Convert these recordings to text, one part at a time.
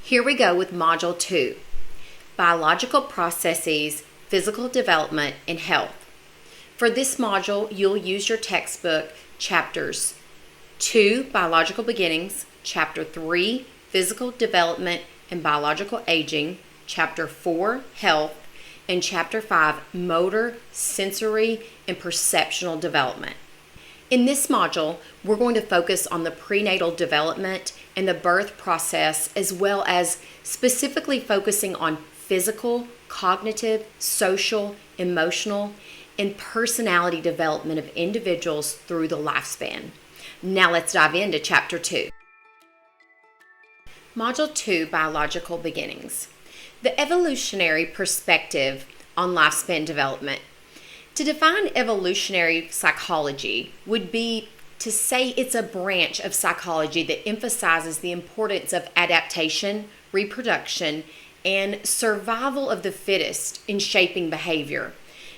Here we go with Module 2, Biological Processes, Physical Development, and Health. For this module, you'll use your textbook, Chapters 2, Biological Beginnings, Chapter 3, Physical Development and Biological Aging, Chapter 4, Health, and Chapter 5, Motor, Sensory, and Perceptual Development. In this module, we're going to focus on the prenatal development and the birth process, as well as specifically focusing on physical, cognitive, social, emotional, and personality development of individuals through the lifespan. Now let's dive into Chapter 2. Module 2, Biological Beginnings. The evolutionary perspective on lifespan development. To define evolutionary psychology would be to say it's a branch of psychology that emphasizes the importance of adaptation, reproduction, and survival of the fittest in shaping behavior.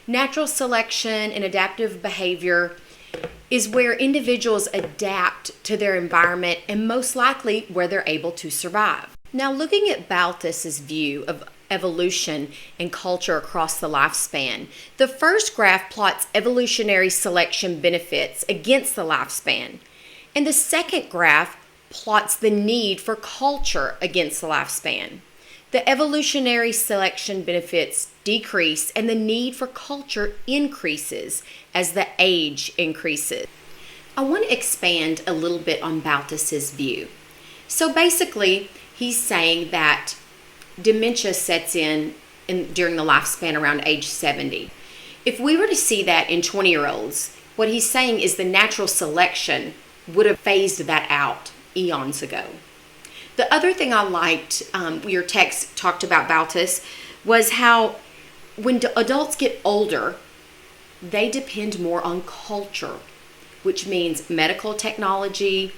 Natural selection and adaptive behavior is where individuals adapt to their environment and most likely where they're able to survive. Now, looking at Baltus's view of evolution and culture across the lifespan, the first graph plots evolutionary selection benefits against the lifespan, and the second graph plots the need for culture against the lifespan. The evolutionary selection benefits decrease and the need for culture increases as the age increases. I want to expand a little bit on Baltus's view. So basically, he's saying that dementia sets in during the lifespan around age 70. If we were to see that in 20-year-olds, what he's saying is the natural selection would have phased that out eons ago. The other thing I liked, your text talked about Baltus, was how when adults get older, they depend more on culture, which means medical technology,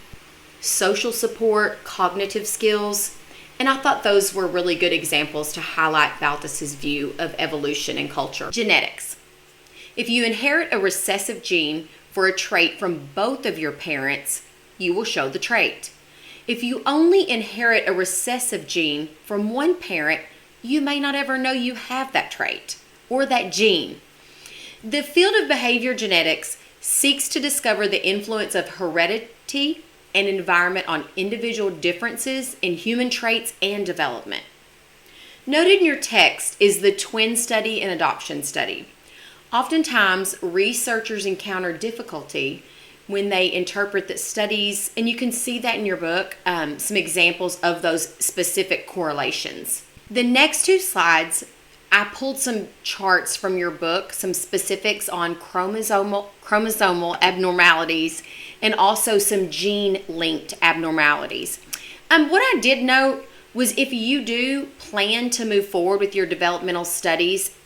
social support, cognitive skills. And I thought those were really good examples to highlight Baltus's view of evolution and culture. Genetics. If you inherit a recessive gene for a trait from both of your parents, you will show the trait. If you only inherit a recessive gene from one parent, you may not ever know you have that trait or that gene. The field of behavior genetics seeks to discover the influence of heredity and environment on individual differences in human traits and development. Noted in your text is the twin study and adoption study. Oftentimes, researchers encounter difficulty when they interpret the studies, and you can see that in your book, some examples of those specific correlations. The next two slides, I pulled some charts from your book, some specifics on chromosomal abnormalities and also some gene-linked abnormalities. What I did note was if you do plan to move forward with your developmental studies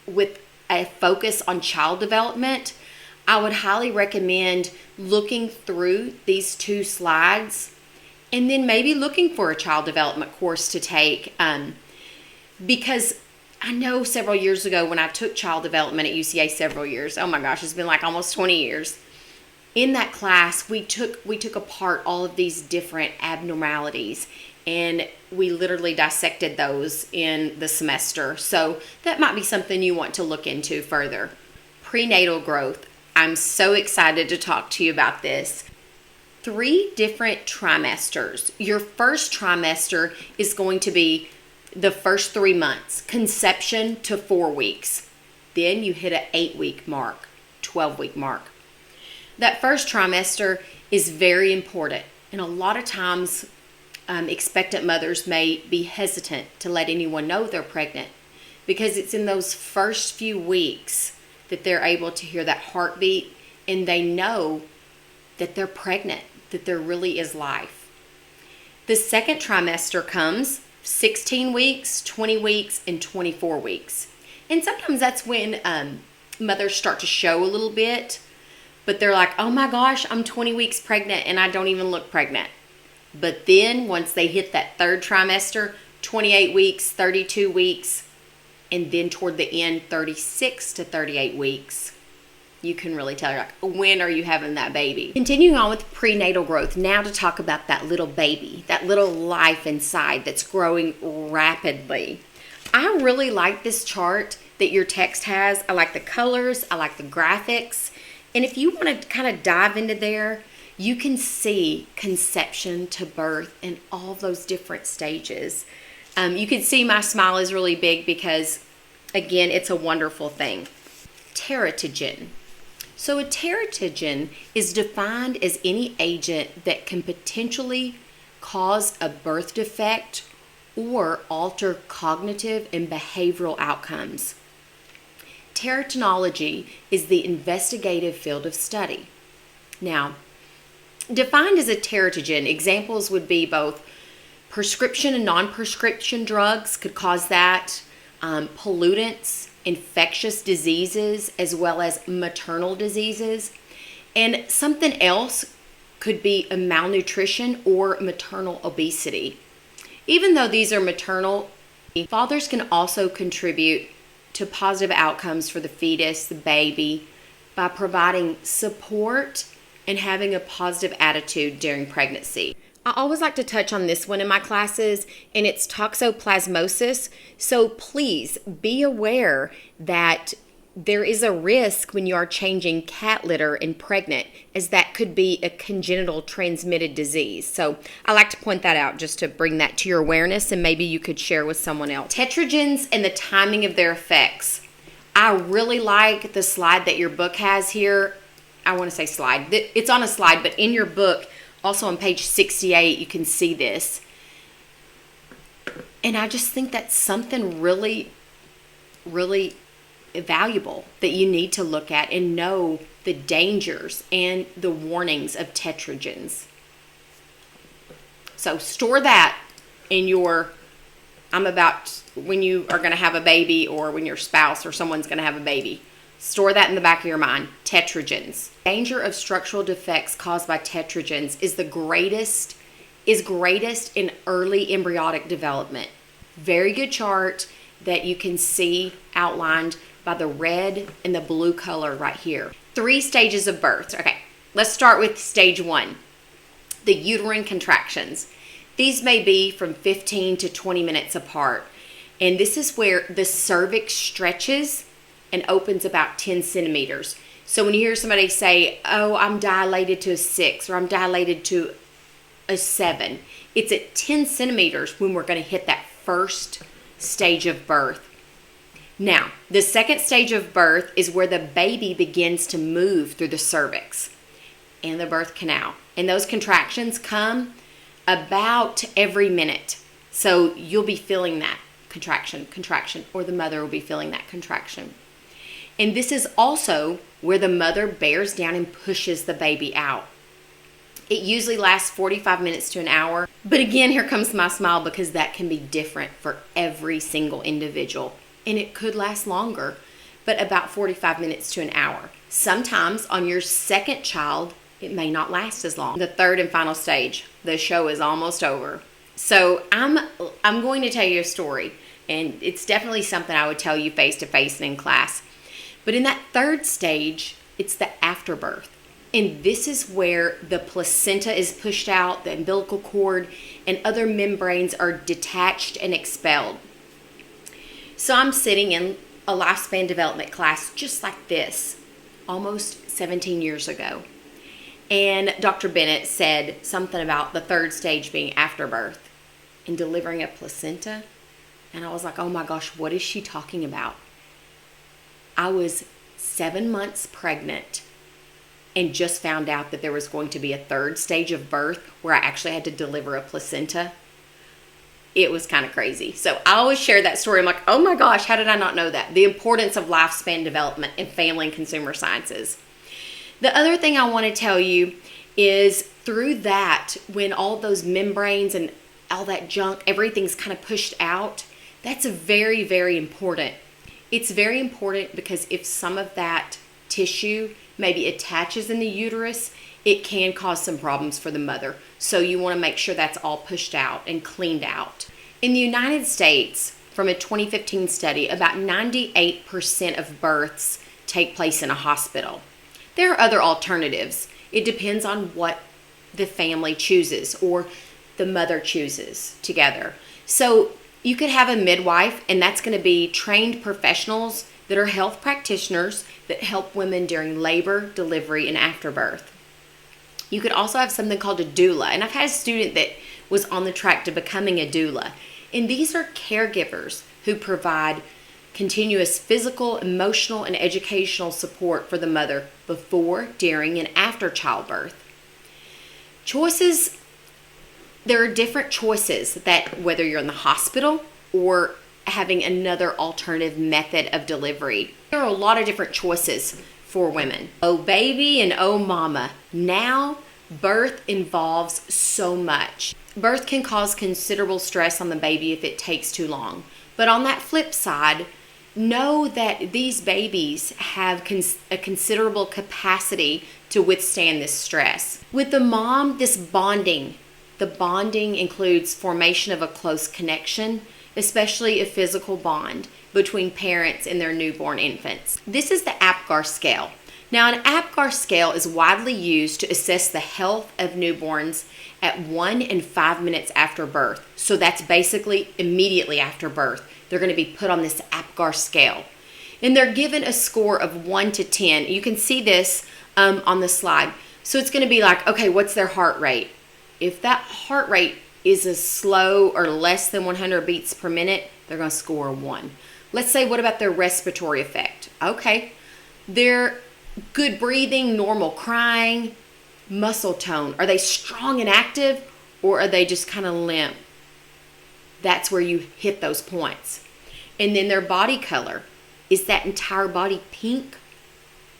with a focus on child development, I would highly recommend looking through these two slides and then maybe looking for a child development course to take, because I know several years ago when I took child development at UCA several years, oh my gosh, it's been like almost 20 years. In that class, we took apart all of these different abnormalities, and we literally dissected those in the semester. So that might be something you want to look into further. Prenatal growth. I'm so excited to talk to you about this. 3 different trimesters. Your first trimester is going to be the first 3 months, conception to 4 weeks. Then you hit an 8-week mark, 12-week mark. That first trimester is very important, and a lot of times expectant mothers may be hesitant to let anyone know they're pregnant because it's in those first few weeks that they're able to hear that heartbeat and they know that they're pregnant, that there really is life. The second trimester comes 16 weeks, 20 weeks, and 24 weeks. And sometimes that's when mothers start to show a little bit, but they're like, oh my gosh, I'm 20 weeks pregnant and I don't even look pregnant. But then once they hit that third trimester, 28 weeks, 32 weeks, and then toward the end, 36 to 38 weeks, You can really tell. You're like, when are you having that baby? Continuing on with prenatal growth, now to talk about that little baby, that little life inside that's growing rapidly. I really like this chart that your text has. I like the colors, I like the graphics. And if you want to kind of dive into there, you can see conception to birth in all those different stages. You can see my smile is really big because, again, it's a wonderful thing. Teratogen. So a teratogen is defined as any agent that can potentially cause a birth defect or alter cognitive and behavioral outcomes. Teratogenology is the investigative field of study. Now, defined as a teratogen, examples would be both prescription and non-prescription drugs could cause that, pollutants, infectious diseases, as well as maternal diseases. And something else could be a malnutrition or maternal obesity. Even though these are maternal, fathers can also contribute to positive outcomes for the fetus, the baby, by providing support and having a positive attitude during pregnancy. I always like to touch on this one in my classes, and it's toxoplasmosis. So please be aware that there is a risk when you are changing cat litter and pregnant, as that could be a congenital transmitted disease. So I like to point that out just to bring that to your awareness, and maybe you could share with someone else. Tetragens and the timing of their effects. I really like the slide that your book has here. I want to say slide. It's on a slide, but in your book, also on page 68, you can see this. And I just think that's something really, really valuable that you need to look at and know the dangers and the warnings of tetragens. So store that in your, when you are going to have a baby, or when your spouse or someone's going to have a baby. Store that in the back of your mind. Tetragens. Danger of structural defects caused by tetragens is greatest in early embryonic development. Very good chart that you can see outlined by the red and the blue color right here. 3 stages of birth. Okay, let's start with stage 1. The uterine contractions. These may be from 15 to 20 minutes apart. And this is where the cervix stretches and opens about 10 centimeters. So when you hear somebody say, oh, I'm dilated to a 6 or I'm dilated to a 7, it's at 10 centimeters when we're going to hit that first stage of birth. Now, the second stage of birth is where the baby begins to move through the cervix and the birth canal. And those contractions come about every minute. So you'll be feeling that contraction, or the mother will be feeling that contraction. And this is also where the mother bears down and pushes the baby out. It usually lasts 45 minutes to an hour. But again, here comes my smile, because that can be different for every single individual. And it could last longer, but about 45 minutes to an hour. Sometimes on your second child, it may not last as long. The third and final stage, the show is almost over. So I'm going to tell you a story, and it's definitely something I would tell you face to face and in class. But in that third stage, it's the afterbirth. And this is where the placenta is pushed out, the umbilical cord, and other membranes are detached and expelled. So I'm sitting in a lifespan development class just like this, almost 17 years ago. And Dr. Bennett said something about the third stage being afterbirth and delivering a placenta. And I was like, oh my gosh, what is she talking about? I was 7 months pregnant and just found out that there was going to be a third stage of birth where I actually had to deliver a placenta. It was kind of crazy. So I always share that story. I'm like, oh my gosh, how did I not know that? The importance of lifespan development in family and consumer sciences. The other thing I want to tell you is through that, when all those membranes and all that junk, everything's kind of pushed out, that's very, very important. It's very important because if some of that tissue maybe attaches in the uterus, it can cause some problems for the mother. So you want to make sure that's all pushed out and cleaned out. In the United States, from a 2015 study, about 98% of births take place in a hospital. There are other alternatives. It depends on what the family chooses or the mother chooses together. So you could have a midwife, and that's going to be trained professionals that are health practitioners that help women during labor, delivery, and afterbirth. You could also have something called a doula, and I've had a student that was on the track to becoming a doula. And these are caregivers who provide continuous physical, emotional, and educational support for the mother before, during, and after childbirth. Choices, there are different choices that whether you're in the hospital or having another alternative method of delivery. There are a lot of different choices for women. Oh baby and oh mama. Now birth involves so much. Birth can cause considerable stress on the baby if it takes too long. But on that flip side, know that these babies have a considerable capacity to withstand this stress. With the mom, the bonding includes formation of a close connection, especially a physical bond between parents and their newborn infants. This is the APGAR scale. Now, an APGAR scale is widely used to assess the health of newborns at 1 and 5 minutes after birth. So that's basically immediately after birth. They're going to be put on this APGAR scale. And they're given a score of 1 to 10. You can see this on the slide. So it's going to be like, okay, what's their heart rate? If that heart rate is a slow or less than 100 beats per minute, they're going to score a 1. Let's say, what about their respiratory effect? Okay, they're good breathing, normal crying, muscle tone. Are they strong and active, or are they just kind of limp? That's where you hit those points. And then their body color. Is that entire body pink,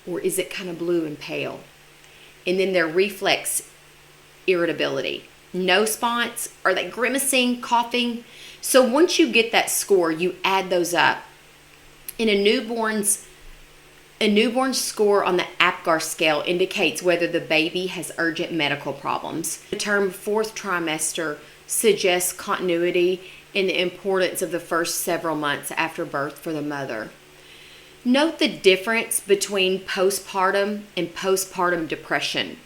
or is it kind of blue and pale? And then their reflex irritability. No response. Are they grimacing, coughing? So once you get that score, you add those up. In a newborn's score on the APGAR scale indicates whether the baby has urgent medical problems. The term fourth trimester suggests continuity and the importance of the first several months after birth for the mother. Note the difference between postpartum and postpartum depression.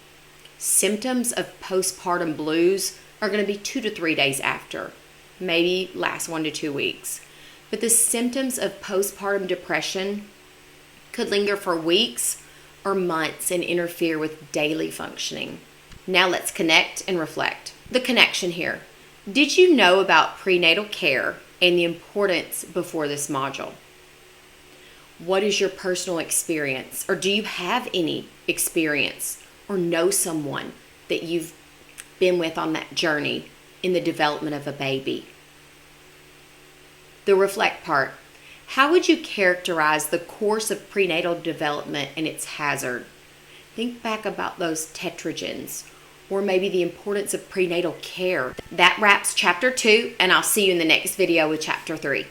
Symptoms of postpartum blues are going to be 2 to 3 days after, maybe last 1 to 2 weeks. But the symptoms of postpartum depression could linger for weeks or months and interfere with daily functioning. Now let's connect and reflect. The connection here. Did you know about prenatal care and the importance before this module? What is your personal experience? Or do you have any experience or know someone that you've been with on that journey in the development of a baby? The reflect part. How would you characterize the course of prenatal development and its hazard? Think back about those tetragens, or maybe the importance of prenatal care. That wraps chapter 2, and I'll see you in the next video with chapter 3.